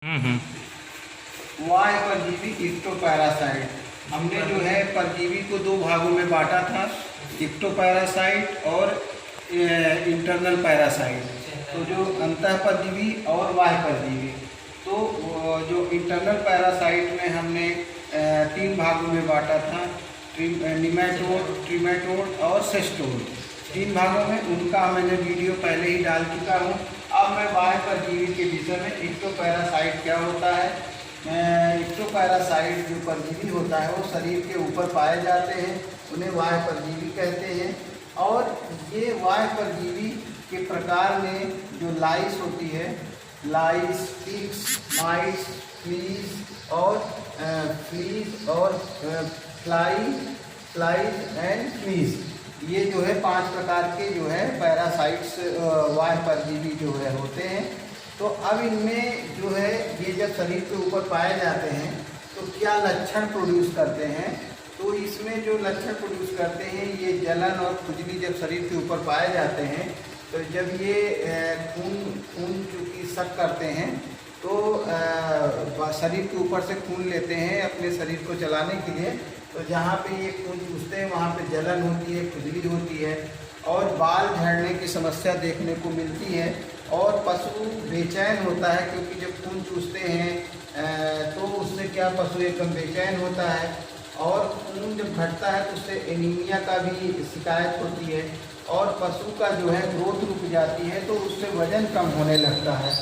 वाय परजीवी इक्टोपैरासाइट। हमने जो है परजीवी को दो भागों में बांटा था, इक्टोपैरासाइट और इंटरनल पैरासाइट। तो जो अंतः परजीवी और बाह्य परजीवी, तो जो इंटरनल पैरासाइट में हमने तीन भागों में बांटा था, निमेटोड, ट्रिमेटोड और सेस्टोड। तीन भागों में उनका मैंने वीडियो पहले ही डाल चुका हूँ। अब मैं बाह्य परजीवी के विषय में इक्टोपैरासाइट क्या होता है। इक्टोपैरासाइट जो परजीवी होता है वो शरीर के ऊपर पाए जाते हैं, उन्हें बाह्य परजीवी कहते हैं। और ये बाह्य परजीवी के प्रकार में जो लाइस होती है, लाइस, टिक्स, माइट्स, फ्लीज और फ्लाइज एंड फ्लीज, ये जो है 5 प्रकार के जो है पैरासाइट्स बाह्य परजीवी जो है होते हैं। तो अब इनमें जो है ये जब शरीर के ऊपर पाए जाते हैं तो क्या लक्षण प्रोड्यूस करते हैं। तो इसमें जो लक्षण प्रोड्यूस करते हैं, ये जलन और खुजली जब शरीर के ऊपर पाए जाते हैं, तो जब ये खून चूँकि शक करते हैं तो शरीर के ऊपर से खून लेते हैं अपने शरीर को चलाने के लिए, तो जहाँ पे ये खून चूसते हैं वहाँ पे जलन होती है, खुजली होती है और बाल झड़ने की समस्या देखने को मिलती है। और पशु बेचैन होता है, क्योंकि जब खून चूसते हैं तो उससे क्या पशु एकदम बेचैन होता है। और खून जब घटता है तो उससे एनीमिया का भी शिकायत होती है और पशु का जो है ग्रोथ रुक जाती है, तो उससे वजन कम होने लगता है।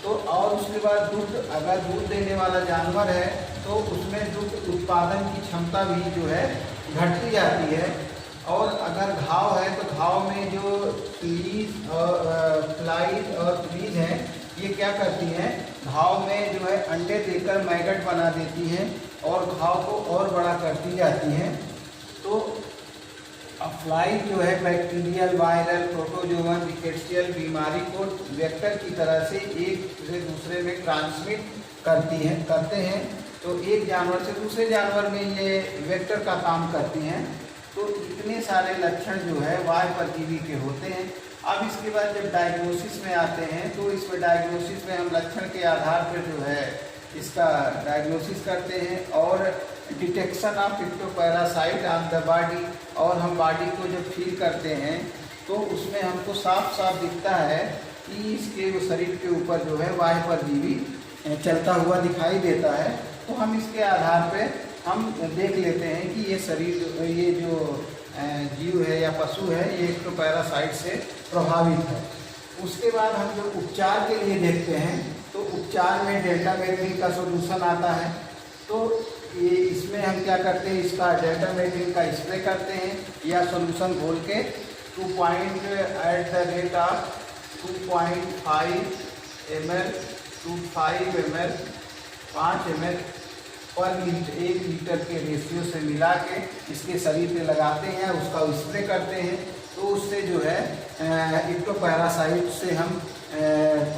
तो और उसके बाद दूध, अगर दूध देने वाला जानवर है तो उसमें दूध उत्पादन की क्षमता भी जो है घटती जाती है। और अगर घाव है तो घाव में जो फ्लाइज और फ्लीज हैं, ये क्या करती हैं, घाव में जो है अंडे देकर मैगट बना देती हैं और घाव को और बड़ा करती जाती हैं। तो फ्लाइज जो है बैक्टीरियल, वायरल, प्रोटोजोवन, रिकेट्सियल बीमारी को वेक्टर की तरह से एक से दूसरे में ट्रांसमिट करते हैं। तो एक जानवर से दूसरे जानवर में ये वेक्टर का काम करती हैं। तो इतने सारे लक्षण जो है बाह्य परजीवी के होते हैं। अब इसके बाद जब डायग्नोसिस में आते हैं तो इसमें डायग्नोसिस में हम लक्षण के आधार पर जो है इसका डायग्नोसिस करते हैं और detection of ectoparasite on the body. और हम बॉडी को जब फील करते हैं तो उसमें हमको साफ साफ दिखता है कि इसके शरीर के ऊपर जो है बाह्य परजीवी चलता हुआ दिखाई देता है। तो हम इसके आधार पे हम देख लेते हैं कि ये शरीर, ये जो जीव है या पशु है, ये इक्टोपैरासाइट से प्रभावित है। उसके बाद हम जो उपचार के लिए देखते हैं तो उपचार में डेल्टामेथ्रिन का सोल्यूशन आता है। तो ये इसमें हम क्या करते हैं, इसका डेल्टामेथ्रिन का स्प्रे करते हैं या सोल्यूशन घोल के 2.5 ml, 5 ml, 5 ml पर लीटर, 1 लीटर के रेशियो से मिला के इसके शरीर पे लगाते हैं, उसका स्प्रे करते हैं। तो उससे जो है इक्टोपैरासाइट से हम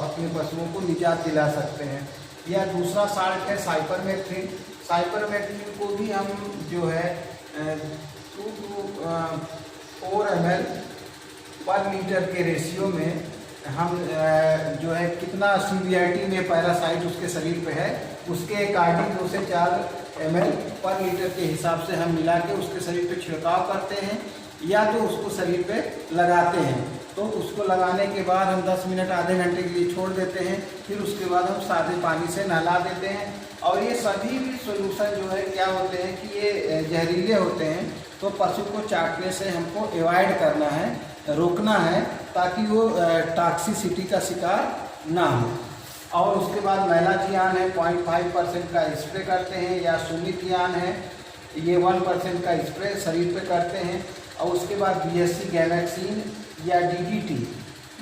अपने पशुओं को निजात दिला सकते हैं। या दूसरा साल्ट है साइपरमेथ्रिन। साइपरमेथ्रिन को भी हम जो है 2 to 4 ml पर लीटर के रेशियो में हम जो है कितना सीवियरिटी में पैरासाइट उसके शरीर पे है उसके अकॉर्डिंग 2 से 4 ml पर लीटर के हिसाब से हम मिला के उसके शरीर पे छिड़काव करते हैं या तो उसको शरीर पे लगाते हैं। तो उसको लगाने के बाद हम 10 मिनट, आधे घंटे के लिए छोड़ देते हैं, फिर उसके बाद हम सादे पानी से नहला देते हैं। और ये सभी भी सोल्यूशन जो है क्या होते हैं कि ये जहरीले होते हैं, तो पशु को चाटने से हमको अवॉइड करना है, रोकना है, ताकि वो टॉक्सिसिटी का शिकार ना हो। और उसके बाद मैलाथियान है, 0.5% का स्प्रे करते हैं, या सुमिथियान है, ये 1% का स्प्रे शरीर पे करते हैं। और उसके बाद BSC गैमेक्सिन या DDT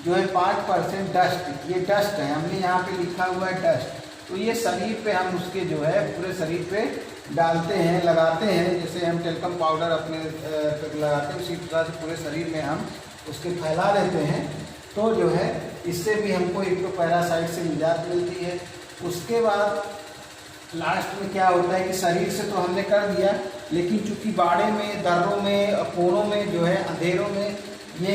जो है 5% डस्ट, ये डस्ट है, हमने यहाँ पे लिखा हुआ है डस्ट। तो ये शरीर पे हम उसके जो है पूरे शरीर पे डालते हैं, लगाते हैं, जैसे हम टेल्कम पाउडर अपने लगाते हैं उसी तरह से पूरे शरीर में हम उसके फैला देते हैं। तो जो है इससे भी हमको इक्टोपैरासाइट से निजात मिलती है। उसके बाद लास्ट में क्या होता है कि शरीर से तो हमने कर दिया, लेकिन चूँकि बाड़े में, दर्रों में, पोरों में जो है, अंधेरों में ये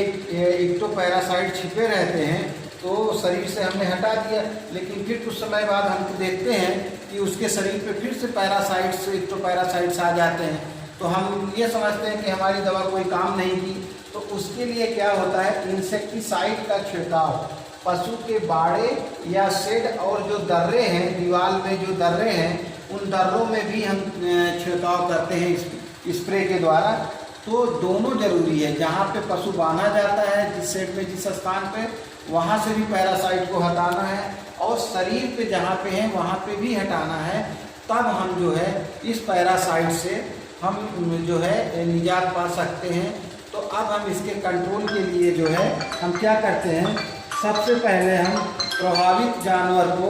इक्टोपैरासाइट छिपे रहते हैं, तो तो शरीर से हमने हटा दिया, लेकिन फिर कुछ समय बाद हम देखते हैं कि उसके शरीर पे फिर से पैरासाइट्स, एक्टोपैरासाइट्स आ जाते हैं। तो हम ये समझते हैं कि हमारी दवा कोई काम नहीं की। तो उसके लिए क्या होता है, इंसेक्टिसाइड का छिड़काव पशु के बाड़े या शेड और जो दर्रे हैं, दीवार में जो दर्रे हैं, उन दर्रों में भी हम छिड़काव करते हैं स्प्रे के द्वारा। तो दोनों जरूरी है, जहाँ पे पशु बांधा जाता है जिस शेड में, जिस स्थान पे, वहाँ से भी पैरासाइट को हटाना है, और शरीर पे जहाँ पे है वहाँ पे भी हटाना है। तब हम जो है इस पैरासाइट से हम जो है निजात पा सकते हैं। तो अब हम इसके कंट्रोल के लिए जो है हम क्या करते हैं, सबसे पहले हम प्रभावित जानवर को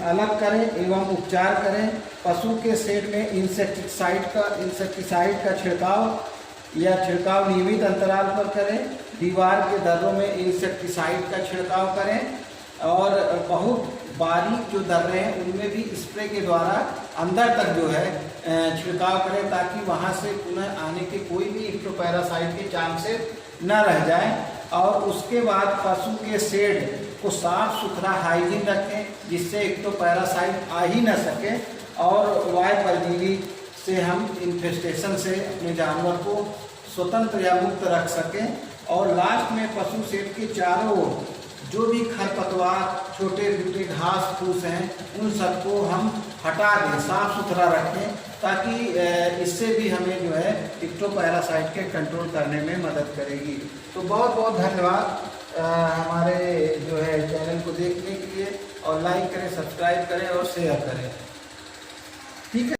अलग करें एवं उपचार करें। पशु के शेड में इंसेक्टिसाइड का छिड़काव नियमित अंतराल पर करें। दीवार के दर्रों में इंसेक्टिसाइड का छिड़काव करें, और बहुत बारीक जो दर्रे हैं उनमें भी स्प्रे के द्वारा अंदर तक जो है छिड़काव करें, ताकि वहाँ से पुनः आने के कोई भी एक्टोपैरासाइट के चांसेस न रह जाए। और उसके बाद पशु के शेड को साफ सुथरा हाइजीन रखें, जिससे एक्टोपैरासाइट आ ही न सके, और वायु परजीवी से हम इन्फेस्टेशन से अपने जानवर को स्वतंत्र या मुक्त रख सकें। और लास्ट में पशु शेड के चारों ओर जो भी खरपतवार, छोटे छोटे घास फूस हैं, उन सबको हम हटा दें, साफ सुथरा रखें, ताकि इससे भी हमें जो है एक्टोपैरासाइट के कंट्रोल करने में मदद करेगी। तो बहुत बहुत धन्यवाद हमारे जो है चैनल को देखने के लिए, और लाइक करें, सब्सक्राइब करें और शेयर करें। ठीक है।